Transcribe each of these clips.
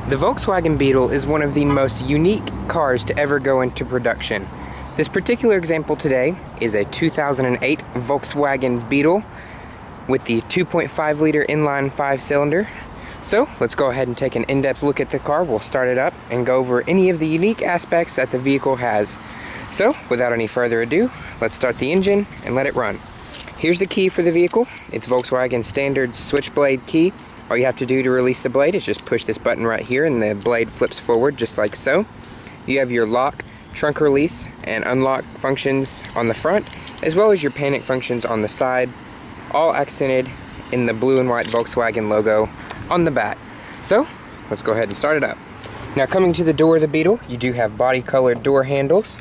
The Volkswagen Beetle is one of the most unique cars to ever go into production. This particular example today is a 2008 Volkswagen Beetle with the 2.5 liter inline 5-cylinder. So let's go ahead and take an in-depth look at the car. We'll start it up and go over any of the unique aspects that the vehicle has. So without any further ado, let's start the engine and let it run. Here's the key for the vehicle. It's Volkswagen standard switchblade key. All you have to do to release the blade is just push this button right here and the blade flips forward just like so. You have your lock, trunk release, and unlock functions on the front, as well as your panic functions on the side, all accented in the blue and white Volkswagen logo on the back. So let's go ahead and start it up. Now, coming to the door of the Beetle, you do have body colored door handles.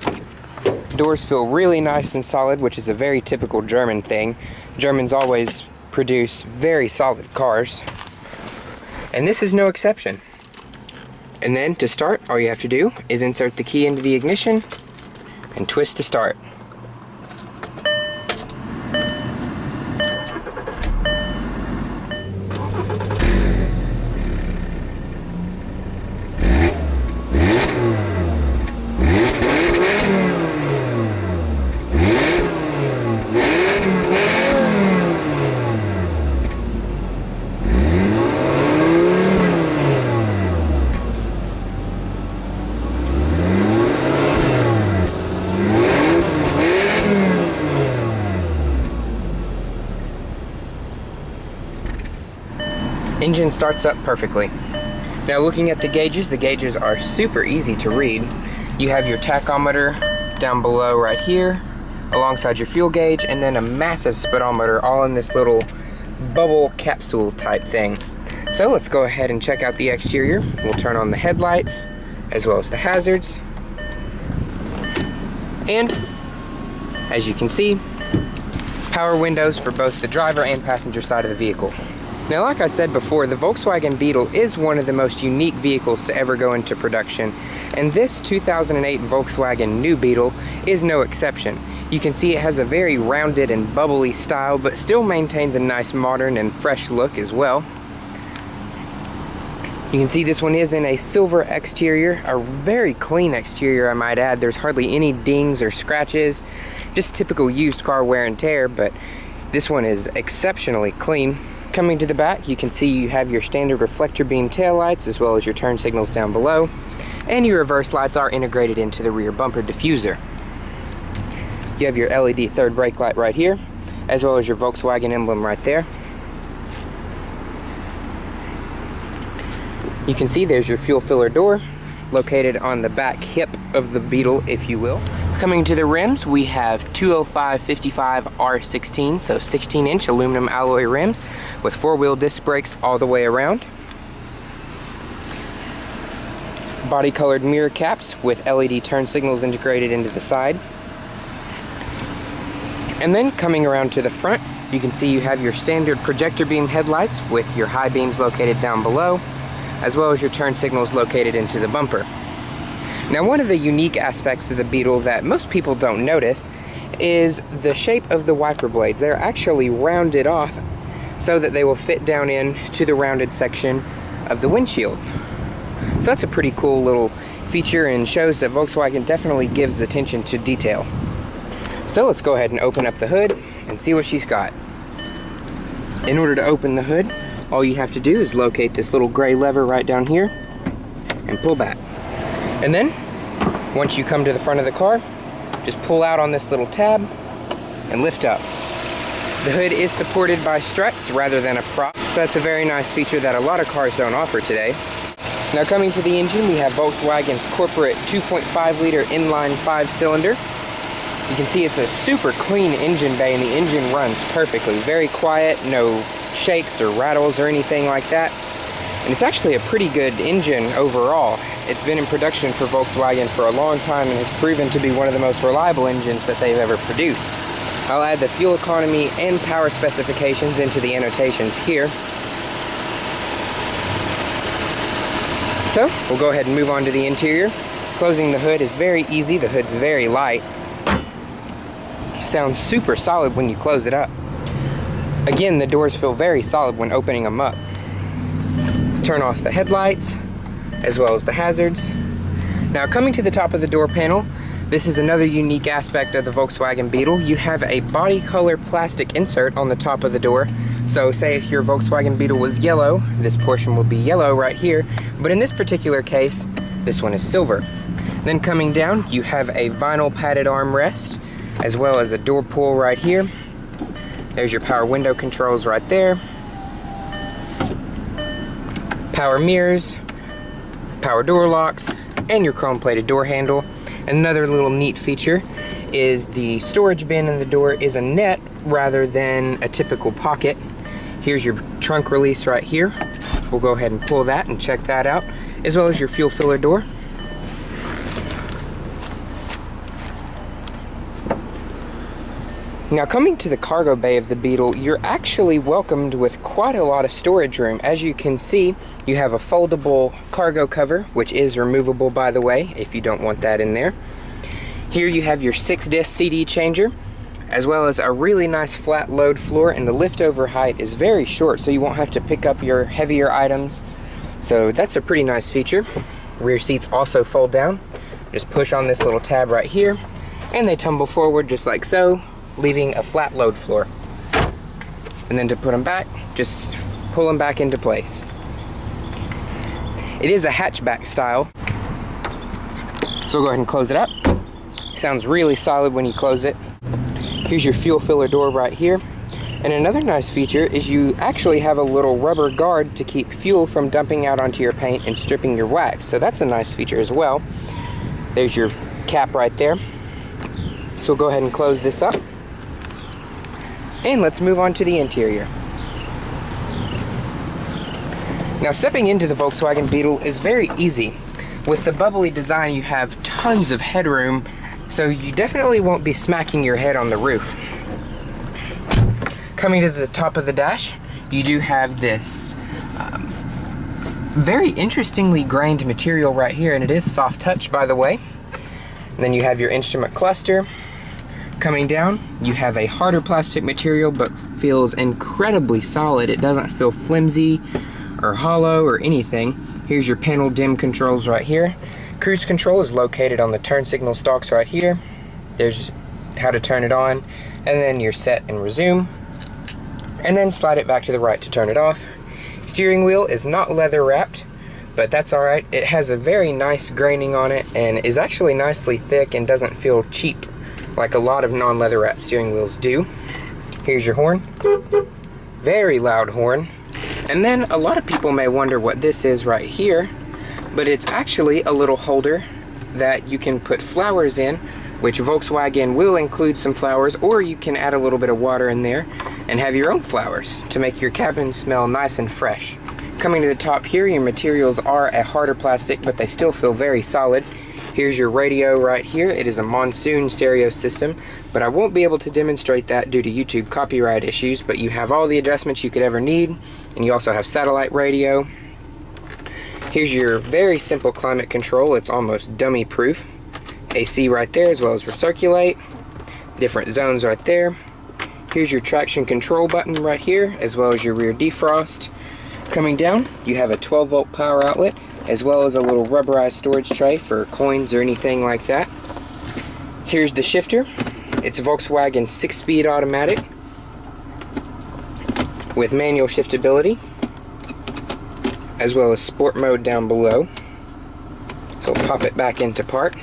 Doors feel really nice and solid, which is a very typical German thing. Germans always produce very solid cars, and this is no exception. And then to start, all you have to do is insert the key into the ignition and twist to start. Engine starts up perfectly. Now, looking at the gauges are super easy to read. You have your tachometer down below right here, alongside your fuel gauge, and then a massive speedometer all in this little bubble capsule type thing. So let's go ahead and check out the exterior. We'll turn on the headlights, as well as the hazards. And, as you can see, power windows for both the driver and passenger side of the vehicle. Now, like I said before, the Volkswagen Beetle is one of the most unique vehicles to ever go into production, and this 2008 Volkswagen New Beetle is no exception. You can see it has a very rounded and bubbly style, but still maintains a nice modern and fresh look as well. You can see this one is in a silver exterior, a very clean exterior, I might add. There's hardly any dings or scratches, just typical used car wear and tear, but this one is exceptionally clean. Coming to the back, you can see you have your standard reflector beam taillights, as well as your turn signals down below, and your reverse lights are integrated into the rear bumper diffuser. You have your LED third brake light right here, as well as your Volkswagen emblem right there. You can see there's your fuel filler door, located on the back hip of the Beetle, if you will. Coming to the rims, we have 205/55 R16, so 16-inch aluminum alloy rims with 4-wheel disc brakes all the way around. Body colored mirror caps with LED turn signals integrated into the side. And then coming around to the front, you can see you have your standard projector beam headlights with your high beams located down below, as well as your turn signals located into the bumper. Now, one of the unique aspects of the Beetle that most people don't notice is the shape of the wiper blades. They're actually rounded off so that they will fit down into the rounded section of the windshield. So that's a pretty cool little feature and shows that Volkswagen definitely gives attention to detail. So let's go ahead and open up the hood and see what she's got. In order to open the hood, all you have to do is locate this little gray lever right down here and pull back. And then, once you come to the front of the car, just pull out on this little tab and lift up. The hood is supported by struts rather than a prop, so that's a very nice feature that a lot of cars don't offer today. Now, coming to the engine, we have Volkswagen's corporate 2.5 liter inline 5-cylinder. You can see it's a super clean engine bay, and the engine runs perfectly. Very quiet, no shakes or rattles or anything like that. And it's actually a pretty good engine overall. It's been in production for Volkswagen for a long time and has proven to be one of the most reliable engines that they've ever produced. I'll add the fuel economy and power specifications into the annotations here. So, we'll go ahead and move on to the interior. Closing the hood is very easy. The hood's very light. Sounds super solid when you close it up. Again, the doors feel very solid when opening them up. Turn off the headlights, as well as the hazards. Now coming to the top of the door panel, this is another unique aspect of the Volkswagen Beetle. You have a body color plastic insert on the top of the door. So say if your Volkswagen Beetle was yellow, this portion will be yellow right here, but in this particular case, this one is silver. Then coming down, you have a vinyl padded armrest, as well as a door pull right here. There's your power window controls right there. Power mirrors, power door locks, and your chrome plated door handle. Another little neat feature is the storage bin in the door is a net rather than a typical pocket. Here's your trunk release right here. We'll go ahead and pull that and check that out, as well as your fuel filler door. Now coming to the cargo bay of the Beetle, you're actually welcomed with quite a lot of storage room. As you can see, you have a foldable cargo cover, which is removable by the way, if you don't want that in there. Here you have your 6-disc CD changer, as well as a really nice flat load floor, and the lift-over height is very short, so you won't have to pick up your heavier items. So that's a pretty nice feature. Rear seats also fold down. Just push on this little tab right here, and they tumble forward just like so, leaving a flat load floor. And then to put them back, just pull them back into place. It is a hatchback style, so we'll go ahead and close it up. Sounds really solid when you close it. Here's your fuel filler door right here. And another nice feature is you actually have a little rubber guard to keep fuel from dumping out onto your paint and stripping your wax. So that's a nice feature as well. There's your cap right there. So we'll go ahead and close this up. And let's move on to the interior. Now stepping into the Volkswagen Beetle is very easy. With the bubbly design, you have tons of headroom, so you definitely won't be smacking your head on the roof. Coming to the top of the dash, you do have this very interestingly grained material right here, and it is soft touch by the way. And then you have your instrument cluster. Coming down, you have a harder plastic material, but feels incredibly solid. It doesn't feel flimsy or hollow or anything. Here's your panel dim controls right here. Cruise control is located on the turn signal stalks right here. There's how to turn it on, and then your set and resume. And then slide it back to the right to turn it off. Steering wheel is not leather wrapped, but that's alright. It has a very nice graining on it and is actually nicely thick and doesn't feel cheap like a lot of non-leather wrapped steering wheels do. Here's your horn. Very loud horn. And then a lot of people may wonder what this is right here, but it's actually a little holder that you can put flowers in, which Volkswagen will include some flowers, or you can add a little bit of water in there and have your own flowers to make your cabin smell nice and fresh. Coming to the top here, your materials are a harder plastic, but they still feel very solid. Here's your radio right here. It is a monsoon stereo system, but I won't be able to demonstrate that due to YouTube copyright issues, but you have all the adjustments you could ever need, and you also have satellite radio. Here's your very simple climate control. It's almost dummy proof. AC right there, as well as recirculate. Different zones right there. Here's your traction control button right here, as well as your rear defrost. Coming down, you have a 12-volt power outlet, as well as a little rubberized storage tray for coins or anything like that. Here's the shifter. It's a Volkswagen 6-speed automatic with manual shiftability, as well as sport mode down below. So we'll pop it back into park.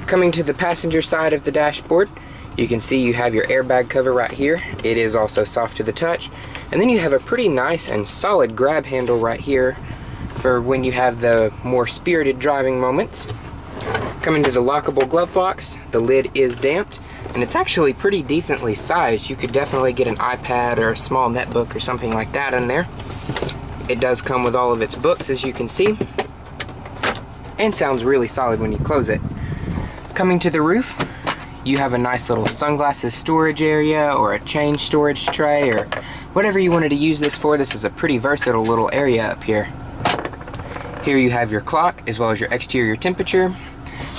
Coming to the passenger side of the dashboard, you can see you have your airbag cover right here. It is also soft to the touch. And then you have a pretty nice and solid grab handle right here for when you have the more spirited driving moments. Coming to the lockable glove box, the lid is damped, and it's actually pretty decently sized. You could definitely get an iPad or a small netbook or something like that in there. It does come with all of its books, as you can see, and sounds really solid when you close it. Coming to the roof, you have a nice little sunglasses storage area or a chain storage tray or whatever you wanted to use this for. This is a pretty versatile little area up here. Here you have your clock as well as your exterior temperature.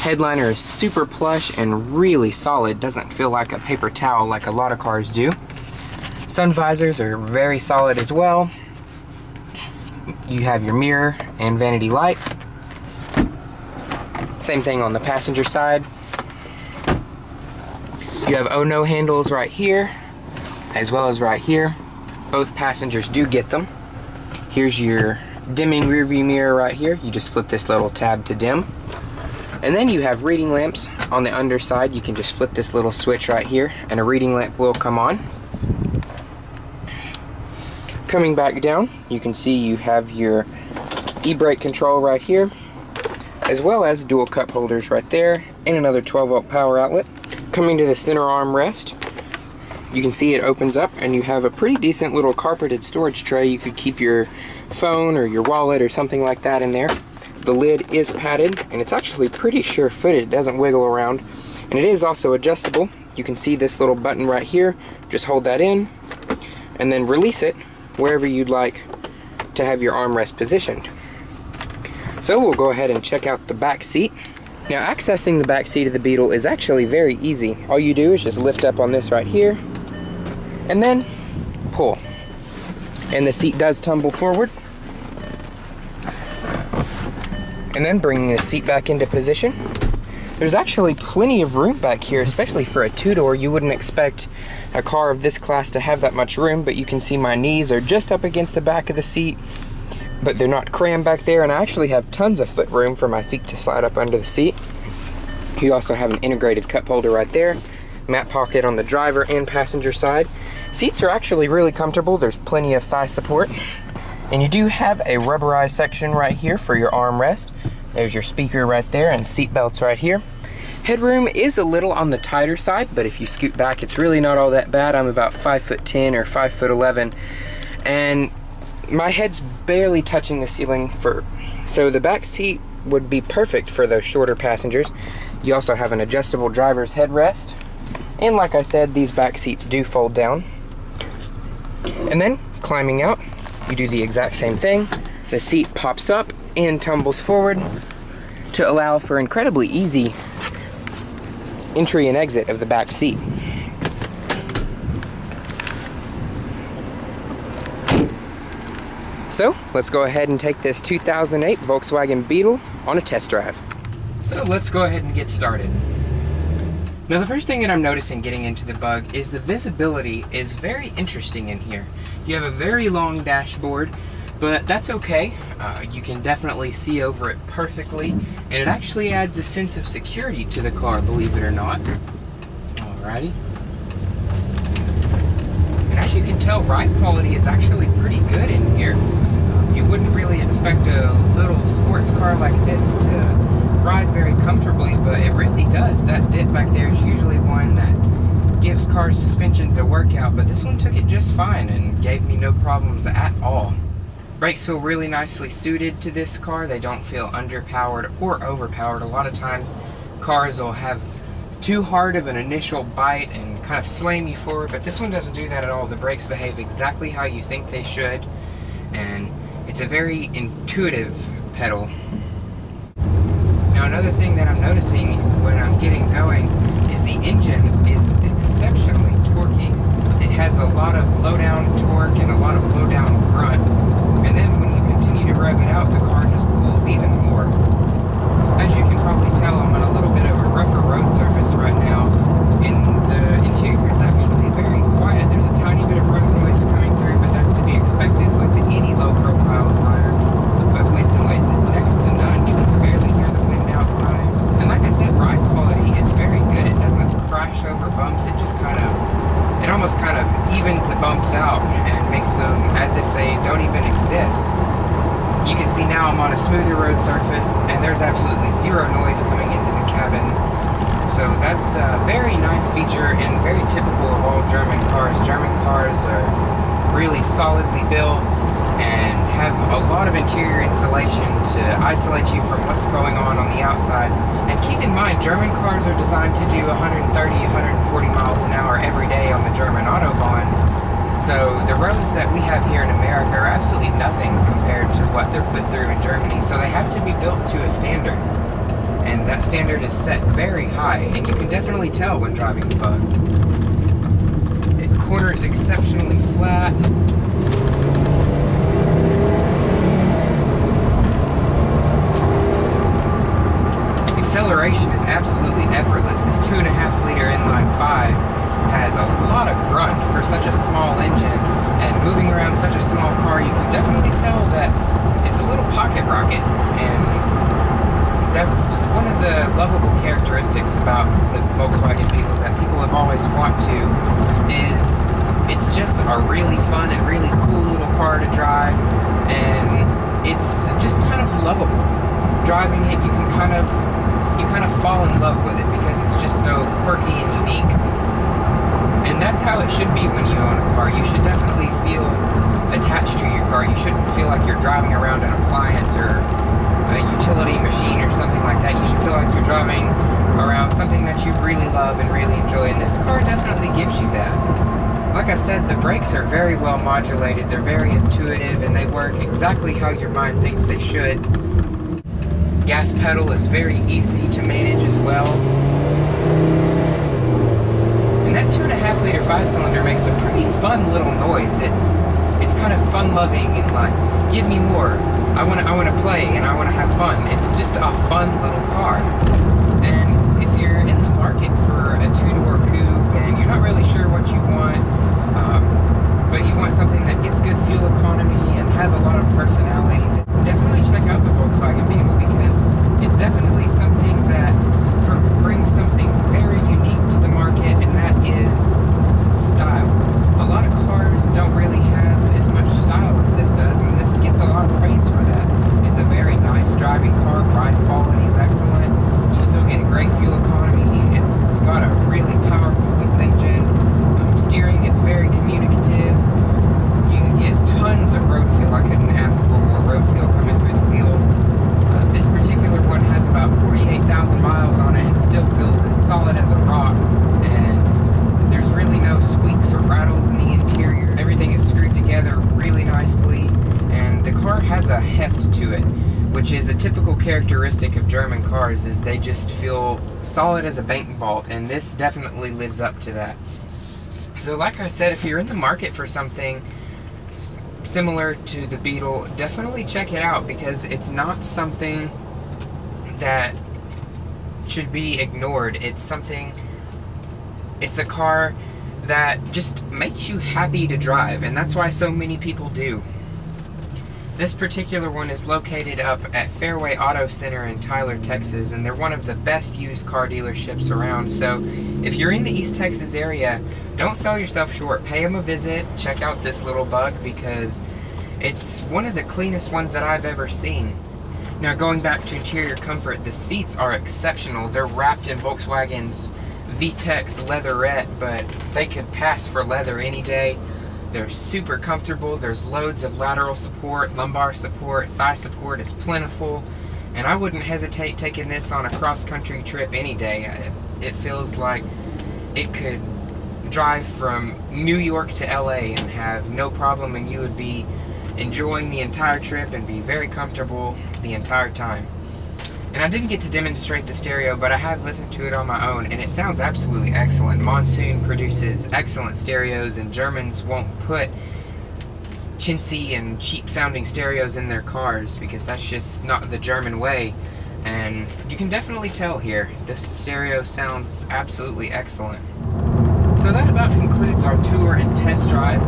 Headliner is super plush and really solid. Doesn't feel like a paper towel like a lot of cars do. Sun visors are very solid as well. You have your mirror and vanity light. Same thing on the passenger side. You have oh no handles right here, as well as right here. Both passengers do get them. Here's your dimming rear view mirror right here. You just flip this little tab to dim. And then you have reading lamps on the underside. You can just flip this little switch right here and a reading lamp will come on. Coming back down, you can see you have your e-brake control right here, as well as dual cup holders right there, and another 12-volt power outlet. Coming to the center armrest, you can see it opens up and you have a pretty decent little carpeted storage tray. You could keep your phone or your wallet or something like that in there. The lid is padded and it's actually pretty sure-footed. It doesn't wiggle around, and it is also adjustable. You can see this little button right here. Just hold that in and then release it wherever you'd like to have your armrest positioned. So we'll go ahead and check out the back seat. Now, accessing the back seat of the Beetle is actually very easy. All you do is just lift up on this right here and then pull. And the seat does tumble forward. And then bringing the seat back into position. There's actually plenty of room back here, especially for a two-door. You wouldn't expect a car of this class to have that much room, but you can see my knees are just up against the back of the seat, but they're not crammed back there, and I actually have tons of foot room for my feet to slide up under the seat. You also have an integrated cup holder right there, mat pocket on the driver and passenger side. Seats are actually really comfortable. There's plenty of thigh support, and you do have a rubberized section right here for your armrest. There's your speaker right there and seat belts right here. Headroom is a little on the tighter side, but if you scoot back, it's really not all that bad. I'm about 5'10" or 5'11", and my head's barely touching the ceiling, so the back seat would be perfect for those shorter passengers. You also have an adjustable driver's headrest, and like I said, these back seats do fold down. And then climbing out, you do the exact same thing. The seat pops up and tumbles forward to allow for incredibly easy entry and exit of the back seat. So let's go ahead and take this 2008 Volkswagen Beetle on a test drive. So let's go ahead and get started. Now, the first thing that I'm noticing getting into the Bug is the visibility is very interesting in here. You have a very long dashboard, but that's okay. You can definitely see over it perfectly, and it actually adds a sense of security to the car, believe it or not. Alrighty. And as you can tell, ride quality is actually pretty good in here. You wouldn't really expect a little sports car like this to ride very comfortably, but it really does. That dip back there is usually one that gives cars' suspensions a workout, but this one took it just fine and gave me no problems at all. Brakes feel really nicely suited to this car. They don't feel underpowered or overpowered. A lot of times cars will have too hard of an initial bite and kind of slam you forward, but this one doesn't do that at all. The brakes behave exactly how you think they should, and it's a very intuitive pedal. Now, another thing that I'm noticing when I'm getting going is the engine is exceptionally torquey. It has a lot of low-down torque and a lot of low-down grunt, and then when you continue to rev it out, the car just pulls even more. As you can probably tell, I'm on a little bit of a rougher road surface right now, and the interior is actually very quiet. There's a tiny bit of road noise coming through, but that's to be expected with any low-profile tire. But wind noise is next to none. You can barely hear the wind outside. And like I said, ride quality is very good. It doesn't crash over bumps. It just it almost kind of evens the bumps out and makes them as if they don't even exist. You can see now I'm on a smoother road surface, and there's absolutely zero noise coming into the cabin. So that's a very nice feature and very typical of all German cars. German cars are really solidly built and have a lot of interior insulation to isolate you from what's going on the outside. And keep in mind, German cars are designed to do 130, 140 miles an hour every day on the German autobahns. So the roads that we have here in America are absolutely nothing compared to what they're put through in Germany. So they have to be built to a standard. And that standard is set very high, and you can definitely tell when driving the Bug. It corners exceptionally flat. 2.5-liter inline 5 has a lot of grunt for such a small engine, and moving around such a small car, you can definitely tell that it's a little pocket rocket, and that's one of the lovable characteristics about the Volkswagen Beetle that people have always flocked to, is it's just a really fun and really cool little car to drive, and it's just kind of lovable. Driving it, you kind of fall in love with it because it's just so quirky and unique. And that's how it should be when you own a car. You should definitely feel attached to your car. You shouldn't feel like you're driving around an appliance or a utility machine or something like that. You should feel like you're driving around something that you really love and really enjoy. And this car definitely gives you that. Like I said, the brakes are very well modulated. They're very intuitive, and they work exactly how your mind thinks they should. Gas pedal is very easy to manage as well. And that 2.5-liter 5-cylinder makes a pretty fun little noise. It's kind of fun-loving and like, give me more. I want to play and I want to have fun. It's just a fun little car. And if you're in the market for a 2-door coupe and you're not really sure what you want, but you want something that gets good fuel economy and has a lot of personality, then definitely check out the Volkswagen Beetle, because it's definitely something that brings something very unique to the market, and that is style. A lot of cars don't really have as much style as this does, and this gets a lot of praise for that. It's a very nice driving car. Ride quality is excellent. You still get great fuel economy. It's got a really powerful little engine. Steering is very communicative. You get tons of road feel. I couldn't ask for more road feel coming through the wheel. This particular one has about 48,000 miles on it and still feels as solid as a rock. And there's really no squeaks or rattles in the interior. Everything is screwed together really nicely, and the car has a heft to it, which is a typical characteristic of German cars, is they just feel solid as a bank vault, and this definitely lives up to that. So like I said, if you're in the market for something similar to the Beetle, definitely check it out, because it's not something that should be ignored. It's a car that just makes you happy to drive, and that's why so many people do. This particular one is located up at Fairway Auto Center in Tyler, Texas, and they're one of the best used car dealerships around. So if you're in the East Texas area, don't sell yourself short. Pay them a visit. Check out this little bug, because it's one of the cleanest ones that I've ever seen. Now, going back to interior comfort, the seats are exceptional. They're wrapped in Volkswagen's VTEX leatherette, but they could pass for leather any day. They're super comfortable. There's loads of lateral support, lumbar support, thigh support is plentiful, and I wouldn't hesitate taking this on a cross-country trip any day. It feels like it could drive from New York to LA and have no problem, and you would be enjoying the entire trip and be very comfortable the entire time. And I didn't get to demonstrate the stereo, but I have listened to it on my own, and it sounds absolutely excellent. Monsoon produces excellent stereos, and Germans won't put chintzy and cheap sounding stereos in their cars, because that's just not the German way. And you can definitely tell here, this stereo sounds absolutely excellent. So that about concludes our tour and test drive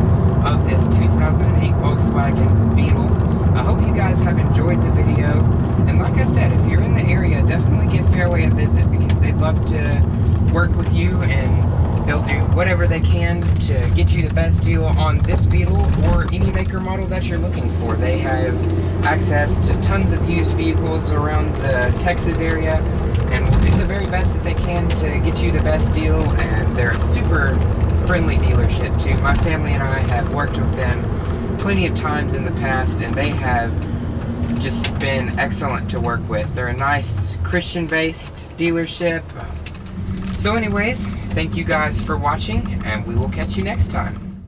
of this 2008 Volkswagen Beetle. I hope you guys have enjoyed the video, and like I said, if you're in the area, definitely give Fairway a visit, because they'd love to work with you, and they'll do whatever they can to get you the best deal on this Beetle or any maker model that you're looking for. They have access to tons of used vehicles around the Texas area, and will do the very best that they can to get you the best deal. And they're a super friendly dealership too. My family and I have worked with them plenty of times in the past, and they have just been excellent to work with. They're a nice Christian-based dealership. So anyways, thank you guys for watching, and we will catch you next time.